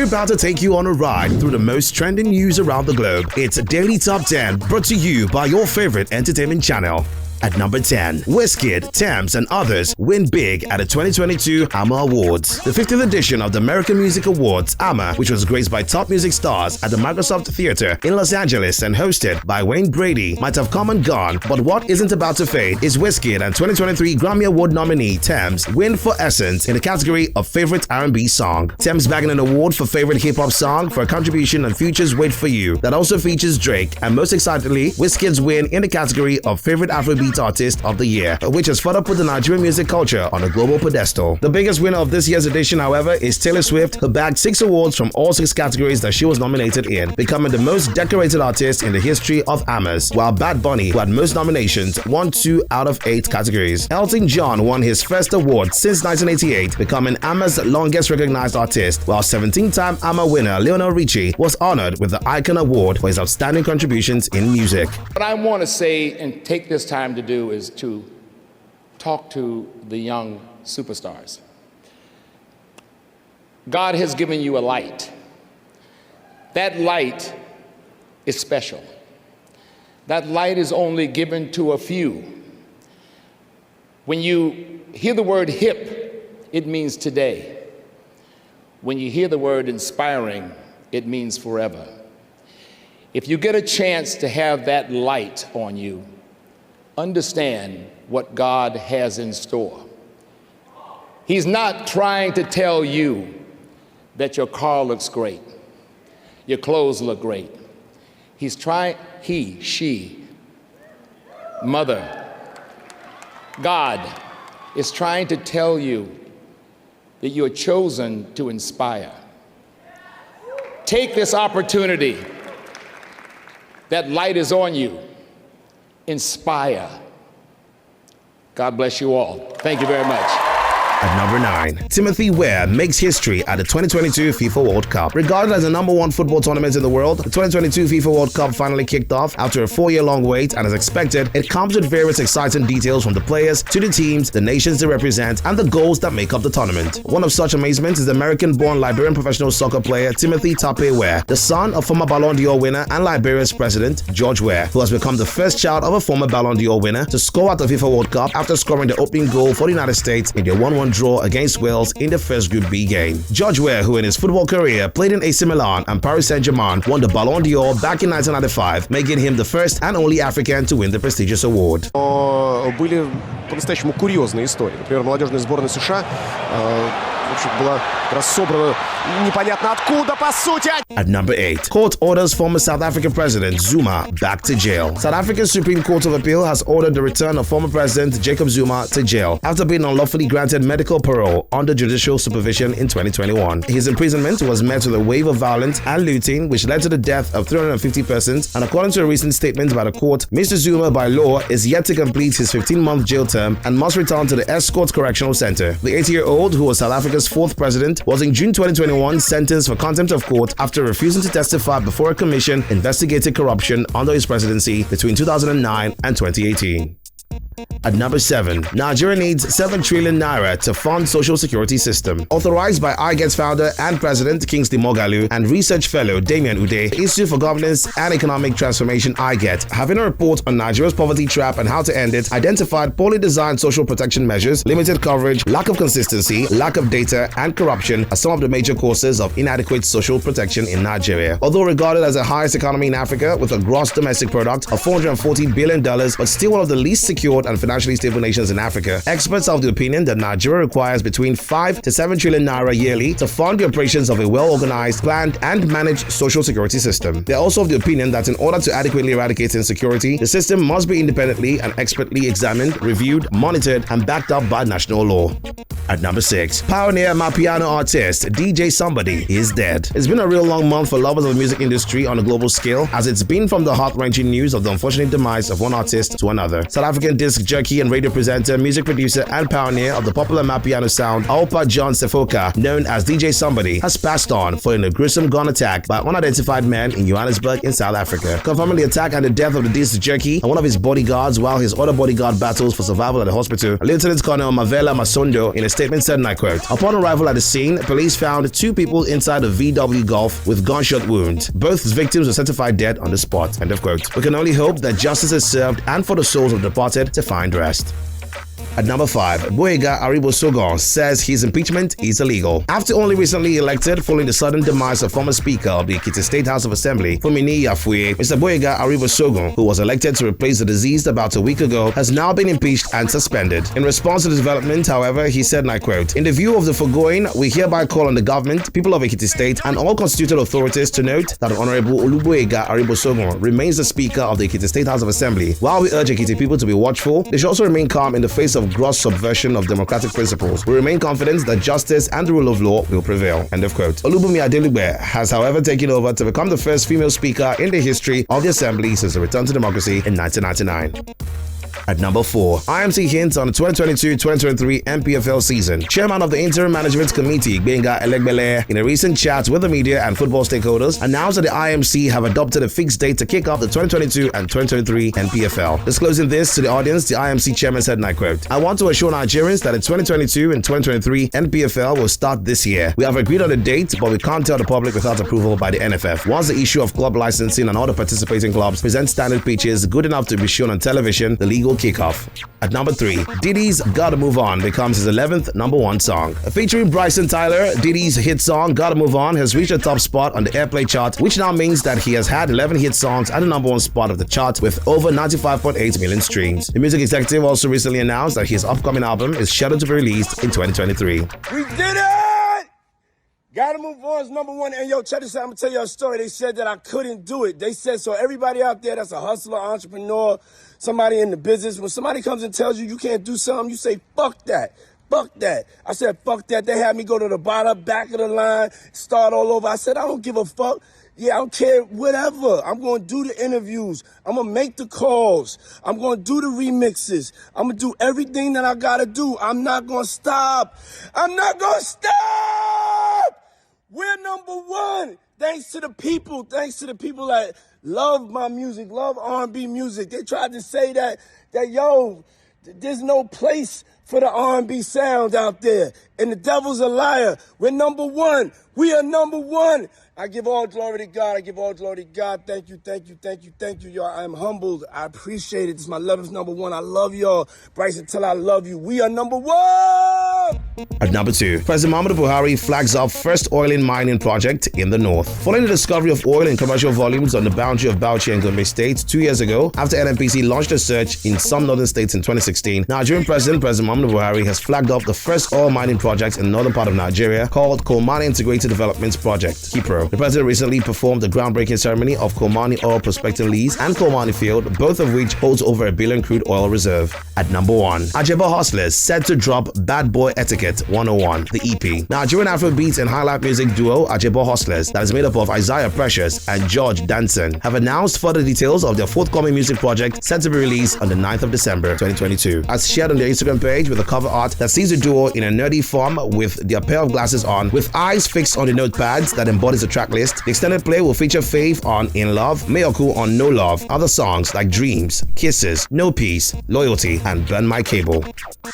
We're about to take you on a ride through the most trending news around the globe. It's a Daily Top 10 brought to you by your favorite entertainment channel. At number 10, Wizkid, Tems, and others win big at the 2022 AMA Awards. The 50th edition of the American Music Awards, AMA, which was graced by top music stars at the Microsoft Theater in Los Angeles and hosted by Wayne Brady, might have come and gone, but what isn't about to fade is Wizkid and 2023 Grammy Award nominee Tems win for Essence in the category of Favorite R&B Song. Tems bagging an award for Favorite Hip-Hop Song for a contribution on Future's Wait For You that also features Drake, and most excitedly, Wizkid's win in the category of Favorite Afrobeat Artist of the Year, which has further put the Nigerian music culture on a global pedestal. The biggest winner of this year's edition, however, is Taylor Swift, who bagged 6 awards from all 6 categories that she was nominated in, becoming the most decorated artist in the history of AMAs, while Bad Bunny, who had most nominations, won 2 out of 8 categories. Elton John won his first award since 1988, becoming AMA's longest recognized artist, while 17-time AMA winner Lionel Richie was honored with the Icon Award for his outstanding contributions in music. What I want to say and take this time to do is to talk to the young superstars. God has given you a light. That light is special. That light is only given to a few. When you hear the word hip, it means today. When you hear the word inspiring, it means forever. If you get a chance to have that light on you, understand what God has in store. He's not trying to tell you that your car looks great, your clothes look great. He's trying, she, mother, God is trying to tell you that you're chosen to inspire. Take this opportunity. That light is on you. Inspire. God bless you all. Thank you very much. At number 9, Timothy Weah makes history at the 2022 FIFA World Cup. Regarded as the #1 football tournament in the world, the 2022 FIFA World Cup finally kicked off after a 4-year-long wait, and as expected, it comes with various exciting details from the players to the teams, the nations they represent, and the goals that make up the tournament. One of such amazements is the American-born Liberian professional soccer player Timothy Tape Weah, the son of former Ballon d'Or winner and Liberia's president, George Weah, who has become the first child of a former Ballon d'Or winner to score at the FIFA World Cup after scoring the opening goal for the United States in their 1-1 draw against Wales in the first Group B game. George Weah, who in his football career played in AC Milan and Paris Saint-Germain, won the Ballon d'Or back in 1995, making him the first and only African to win the prestigious award. Были по-настоящему курьезные истории. Например, молодежная сборная США была рассобрана непонятно откуда, по сути. At number 8, court orders former South African President Zuma back to jail. South Africa's Supreme Court of Appeal has ordered the return of former President Jacob Zuma to jail after being unlawfully granted medical parole under judicial supervision in 2021. His imprisonment was met with a wave of violence and looting, which led to the death of 350 persons, and according to a recent statement by the court, Mr. Zuma, by law, is yet to complete his 15-month jail term and must return to the Escort Correctional Center. The 80-year-old, who was South Africa's 4th president, was in June 2021 sentenced for contempt of court after refusing to testify before a commission investigating corruption under his presidency between 2009 and 2018. At number 7, Nigeria needs 7 trillion naira to fund social security system. Authorized by iGET's founder and president Kingsley Moghalu and research fellow Damian Ude, the Institute for Governance and Economic Transformation iGET, having a report on Nigeria's poverty trap and how to end it, identified poorly designed social protection measures, limited coverage, lack of consistency, lack of data, and corruption as some of the major causes of inadequate social protection in Nigeria. Although regarded as the highest economy in Africa with a gross domestic product of $440 billion, but still one of the least secured and financially stable nations in Africa, experts are of the opinion that Nigeria requires between 5 to 7 trillion naira yearly to fund the operations of a well-organized, planned, and managed social security system. They are also of the opinion that in order to adequately eradicate insecurity, the system must be independently and expertly examined, reviewed, monitored, and backed up by national law. At number 6, pioneer Mapiano artist DJ Somebody is dead. It's been a real long month for lovers of the music industry on a global scale, as it's been from the heart-wrenching news of the unfortunate demise of one artist to another. South African disc jockey and radio presenter, music producer, and pioneer of the popular Mapiano sound, Alpa John Sefoka, known as DJ Somebody, has passed on following a gruesome gun attack by unidentified men in Johannesburg in South Africa. Confirming the attack and the death of the disc jockey and one of his bodyguards while his other bodyguard battles for survival at the hospital, Lieutenant Colonel Mavela Masondo, in a statement statement said, and I quote, "Upon arrival at the scene, police found 2 people inside a VW Golf with gunshot wounds. Both victims were certified dead on the spot." End of quote. We can only hope that justice is served and for the souls of the departed to find rest. At number 5, Gboyega Aribosongon says his impeachment is illegal. After only recently elected following the sudden demise of former Speaker of the Ekiti State House of Assembly, Funmi Yafuye, Mr. Gboyega Aribosongon, who was elected to replace the deceased about a week ago, has now been impeached and suspended. In response to the development, however, he said, and I quote, "In the view of the foregoing, we hereby call on the government, people of Ekiti State, and all constituted authorities to note that Honorable Gboyega Aribosongon remains the Speaker of the Ekiti State House of Assembly. While we urge Ekiti people to be watchful, they should also remain calm in the face of gross subversion of democratic principles. We remain confident that justice and the rule of law will prevail." End of quote. Olubunmi Adelugbe has, however, taken over to become the first female speaker in the history of the assembly since the return to democracy in 1999. At number 4, IMC hints on the 2022-2023 MPFL season. Chairman of the Interim Management Committee, Gbenga Elegbele, in a recent chat with the media and football stakeholders, announced that the IMC have adopted a fixed date to kick off the 2022 and 2023 MPFL. Disclosing this to the audience, the IMC chairman said, and I quote, "I want to assure Nigerians that the 2022 and 2023 NPFL will start this year. We have agreed on a date, but we can't tell the public without approval by the NFF. Once the issue of club licensing and all the participating clubs present standard pitches good enough to be shown on television, the league will kickoff." At number 3, Diddy's Gotta Move On becomes his 11th #1 song. Featuring Bryson Tyler, Diddy's hit song Gotta Move On has reached a top spot on the airplay chart, which now means that he has had 11 hit songs at the #1 spot of the chart with over 95.8 million streams. The music executive also recently announced that his upcoming album is scheduled to be released in 2023. We did it! Gotta Move On is #1. And yo, check this out. I'm gonna tell you a story. They said that I couldn't do it. They said, so everybody out there that's a hustler, entrepreneur, somebody in the business, when somebody comes and tells you you can't do something, you say, fuck that. Fuck that. I said, fuck that. They had me go to the bottom, back of the line, start all over. I said, I don't give a fuck. Yeah, I don't care, whatever. I'm going to do the interviews. I'm going to make the calls. I'm going to do the remixes. I'm going to do everything that I got to do. I'm not going to stop. I'm not going to stop. We're #1. Thanks to the people. Thanks to the people that love my music, love R&B music. They tried to say that yo, there's no place for the R&B sound out there. And the devil's a liar. We're #1. We are #1. I give all glory to God. I give all glory to God. Thank you, thank you, thank you, thank you, y'all. I am humbled. I appreciate it. This is my love is #1. I love y'all. Bryson, tell I love you. We are #1. At number 2, President Muhammadu Buhari flags off first oil and mining project in the north. Following the discovery of oil in commercial volumes on the boundary of Bauchi and Gombe states 2 years ago, after NNPC launched a search in some northern states in 2016, Nigerian President Muhammadu Buhari has flagged off the first oil mining project in the northern part of Nigeria called Kolmani Integrated Development Project, KIPRO. The president recently performed the groundbreaking ceremony of Kolmani Oil Prospecting Lease and Kolmani Field, both of which holds over 1 billion crude oil reserve. At number 1, Ajebo Hustlers set to drop Bad Boy Etiquette 101, the EP. Nigerian Afrobeats and highlife music duo Ajebo Hustlers, that is made up of Isaiah Precious and George Danson, have announced further details of their forthcoming music project set to be released on the 9th of December 2022. As shared on their Instagram page with a cover art that sees the duo in a nerdy form with their pair of glasses on, with eyes fixed on the notepads that embodies the track list. The extended play will feature Faith on In Love, Mayoku on No Love, other songs like Dreams, Kisses, No Peace, Loyalty, and Burn My Cable.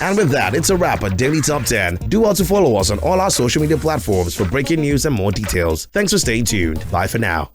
And with that, it's a wrap on Daily Top 10. Do well to follow us on all our social media platforms for breaking news and more details. Thanks for staying tuned. Bye for now.